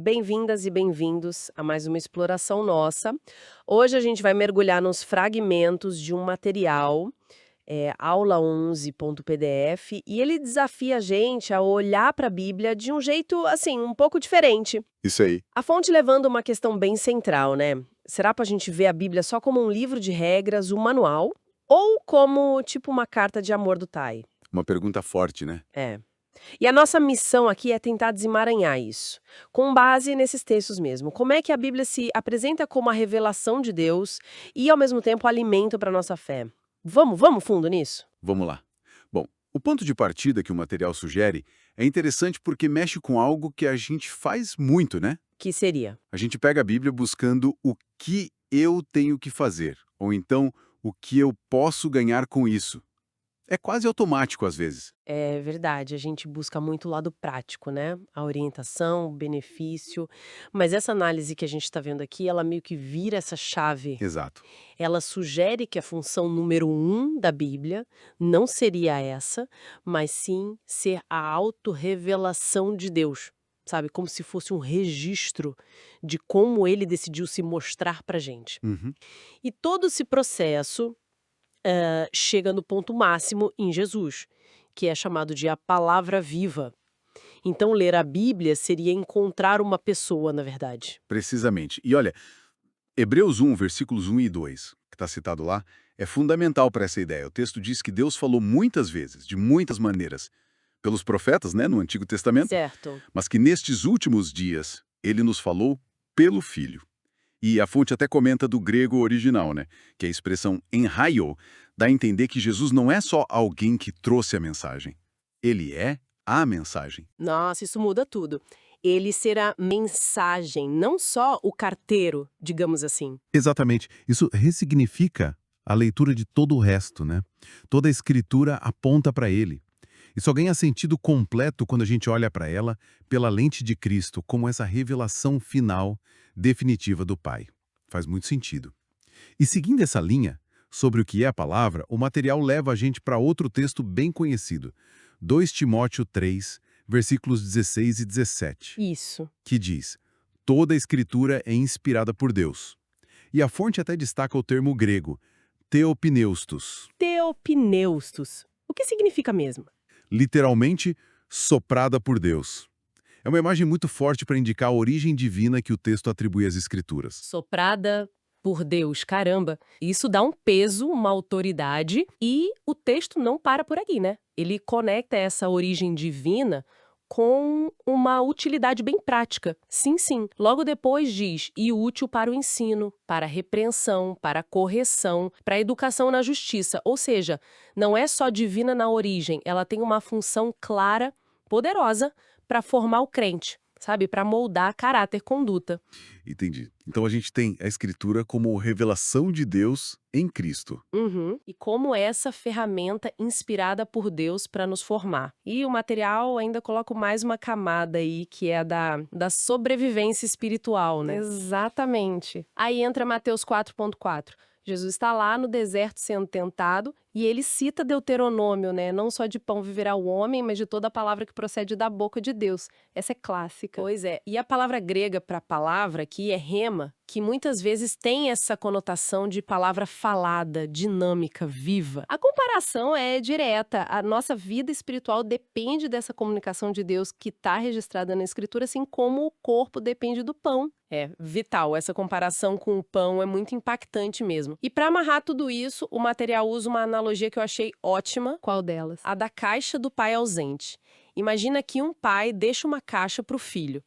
Bem-vindas e bem-vindos a mais uma exploração nossa. Hoje a gente vai mergulhar nos fragmentos de um material, aula11.pdf, e ele desafia a gente a olhar para a Bíblia de um jeito, assim, um pouco diferente. Isso aí. A fonte levando uma questão bem central, né? Será para a gente ver a Bíblia só como um livro de regras, um manual, ou como, tipo, uma carta de amor do Tai? Uma pergunta forte, né? É. E a nossa missão aqui é tentar desemaranhar isso, com base nesses textos mesmo. Como é que a Bíblia se apresenta como a revelação de Deus e, ao mesmo tempo, alimento para a nossa fé? Vamos fundo nisso? Vamos lá. Bom, o ponto de partida que o material sugere é interessante porque mexe com algo que a gente faz muito, né? Que seria? A gente pega a Bíblia buscando o que eu tenho que fazer, ou então o que eu posso ganhar com isso. É quase automático às vezes. É verdade, a gente busca muito o lado prático, né? A orientação, o benefício. Mas essa análise que a gente está vendo aqui, ela meio que vira essa chave. Exato. Ela sugere que a função número um da Bíblia não seria essa, mas sim ser a autorrevelação de Deus, sabe? Como se fosse um registro de como ele decidiu se mostrar pra gente. Uhum. E todo esse processo chega no ponto máximo em Jesus, que é chamado de a palavra viva. Então, ler a Bíblia seria encontrar uma pessoa, na verdade. Precisamente. E olha, Hebreus 1, versículos 1 e 2, que está citado lá, é fundamental para essa ideia. O texto diz que Deus falou muitas vezes, de muitas maneiras, pelos profetas, né, no Antigo Testamento, Certo. mas que nestes últimos dias ele nos falou pelo Filho. E a fonte até comenta do grego original, né, que é a expressão enraio, dá a entender que Jesus não é só alguém que trouxe a mensagem. Ele é a mensagem. Nossa, isso muda tudo. Ele será mensagem, não só o carteiro, digamos assim. Exatamente. Isso ressignifica a leitura de todo o resto, né? Toda a escritura aponta para ele. E só ganha sentido completo quando a gente olha para ela pela lente de Cristo, como essa revelação final, definitiva do Pai. Faz muito sentido. E seguindo essa linha, sobre o que é a palavra, o material leva a gente para outro texto bem conhecido, 2 Timóteo 3, versículos 16 e 17, Isso. que diz: toda a escritura é inspirada por Deus. E a fonte até destaca o termo grego, theopneustos, Teopneustos. O que significa mesmo? literalmente soprada por Deus. É uma imagem muito forte para indicar a origem divina que o texto atribui às escrituras. Soprada por Deus, caramba. Isso dá um peso, uma autoridade, e o texto não para por aqui, né? Ele conecta essa origem divina com uma utilidade bem prática. Sim, sim. Logo depois diz, e útil para o ensino, para a repreensão, para a correção, para a educação na justiça. Ou seja, não é só divina na origem, ela tem uma função clara, poderosa, para formar o crente, sabe? Para moldar caráter, conduta. Entendi. Então a gente tem a escritura como revelação de Deus em Cristo. Uhum. E como essa ferramenta inspirada por Deus para nos formar. E o material ainda coloca mais uma camada aí, que é a da sobrevivência espiritual, né? Exatamente. Aí entra Mateus 4.4. Jesus está lá no deserto sendo tentado e ele cita Deuteronômio, né? Não só de pão viverá o homem, mas de toda a palavra que procede da boca de Deus. Essa é clássica. Pois é. E a palavra grega para palavra aqui é rema, que muitas vezes tem essa conotação de palavra falada, dinâmica, viva. A comparação é direta. A nossa vida espiritual depende dessa comunicação de Deus que está registrada na Escritura, assim como o corpo depende do pão. É vital, essa comparação com o pão é muito impactante mesmo. E para amarrar tudo isso, o material usa uma analogia que eu achei ótima. Qual delas? A da caixa do pai ausente. Imagina que um pai deixa uma caixa para o filho.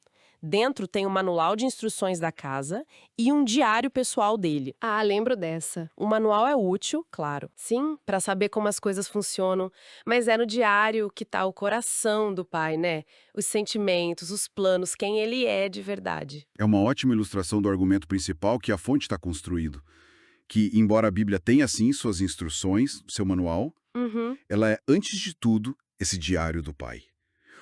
Dentro tem o manual de instruções da casa e um diário pessoal dele. Ah, lembro dessa. O manual é útil, claro. Sim, para saber como as coisas funcionam, mas é no diário que tá o coração do pai, né? Os sentimentos, os planos, quem ele é de verdade. É uma ótima ilustração do argumento principal que a fonte está construindo. Que, embora a Bíblia tenha, sim, suas instruções, seu manual, Uhum. ela é, antes de tudo, esse diário do Pai.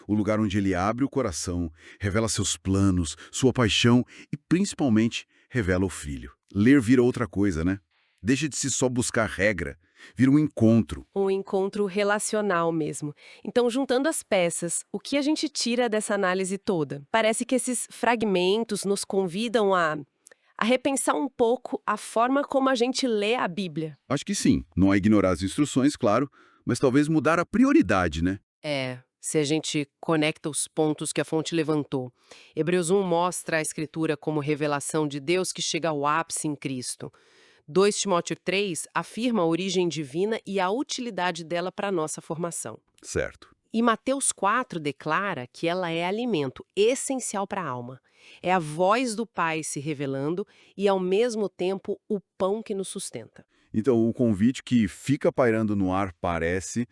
O lugar onde ele abre o coração, revela seus planos, sua paixão e, principalmente, revela o Filho. Ler vira outra coisa, né? Deixa de se só buscar regra Vira um encontro. Um encontro relacional mesmo. Então, juntando as peças, o que a gente tira dessa análise toda? Parece que esses fragmentos nos convidam a repensar um pouco a forma como a gente lê a Bíblia. Acho que sim. Não é ignorar as instruções, claro, mas talvez mudar a prioridade, né? Se a gente conecta os pontos que a fonte levantou. Hebreus 1 mostra a Escritura como revelação de Deus que chega ao ápice em Cristo. 2 Timóteo 3 afirma a origem divina e a utilidade dela para a nossa formação. Certo. E Mateus 4 declara que ela é alimento essencial para a alma. É a voz do Pai se revelando e, ao mesmo tempo, o pão que nos sustenta. Então, o convite que fica pairando no ar parece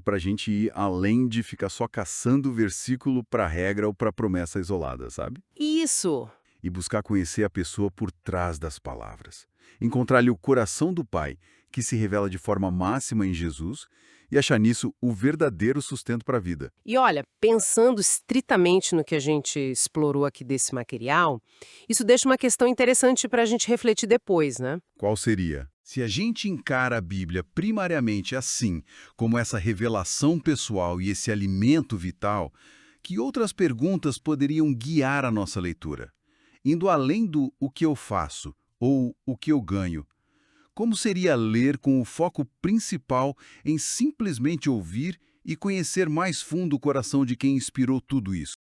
para a gente ir além de ficar só caçando versículo para regra ou para promessa isolada, sabe? Isso! E buscar conhecer a pessoa por trás das palavras. Encontrar-lhe o coração do Pai, que se revela de forma máxima em Jesus, e achar nisso o verdadeiro sustento para a vida. E olha, pensando estritamente no que a gente explorou aqui desse material, isso deixa uma questão interessante para a gente refletir depois, né? Qual seria? Se a gente encara a Bíblia primariamente assim, como essa revelação pessoal e esse alimento vital, que outras perguntas poderiam guiar a nossa leitura? Indo além do o que eu faço ou o que eu ganho, como seria ler com o foco principal em simplesmente ouvir e conhecer mais fundo o coração de quem inspirou tudo isso?